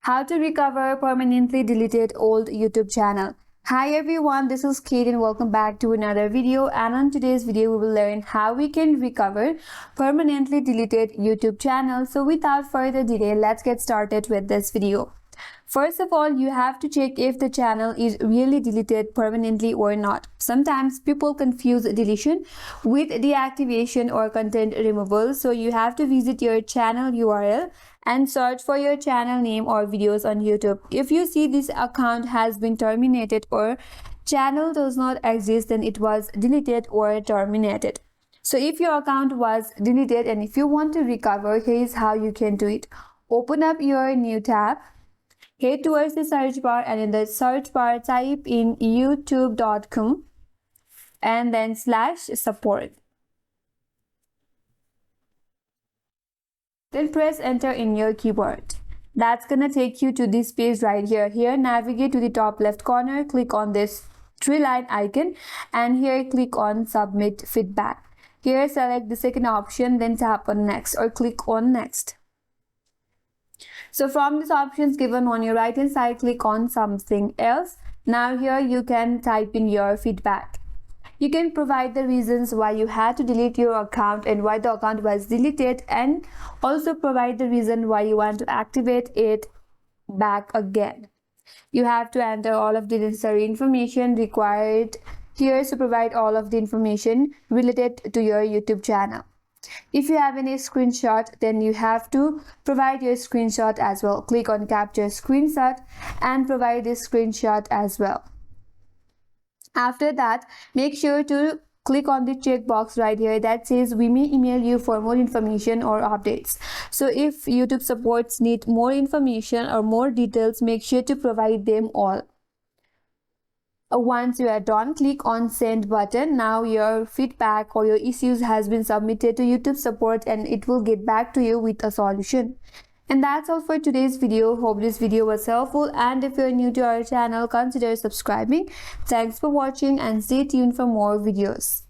How to recover permanently deleted old YouTube channel. Hi everyone, this is Kate and welcome back to another video, and on today's video we will learn how we can recover permanently deleted YouTube channel. So without further delay, let's get started with this video. First of all, you have to check if the channel is really deleted permanently or not. Sometimes people confuse deletion with deactivation or content removal. So you have to visit your channel URL and search for your channel name or videos on YouTube. If you see this account has been terminated or channel does not exist, then it was deleted or terminated. So if your account was deleted and if you want to recover, here is how you can do it. Open up your new tab. Head towards the search bar and in the search bar type in youtube.com and then /support. Then press enter in your keyboard. That's gonna take you to this page right here. Here navigate to the top left corner, click on this three-line icon and here click on submit feedback. Here select the second option, then tap on next or click on next. So from these options given on your right hand side, click on something else. Now here you can type in your feedback. You can provide the reasons why you had to delete your account and why the account was deleted, and also provide the reason why you want to activate it back again. You have to enter all of the necessary information required here to provide all of the information related to your YouTube channel. If you have any screenshot, then you have to provide your screenshot as well. Click on capture screenshot and provide this screenshot as well. After that, make sure to click on the checkbox right here that says we may email you for more information or updates. So if YouTube supports need more information or more details, make sure to provide them all. Once you are done, click on send button. Now your feedback or your issues has been submitted to YouTube support and it will get back to you with a solution. And that's all for today's video. Hope this video was helpful, and if you're new to our channel, consider subscribing. Thanks for watching and stay tuned for more videos.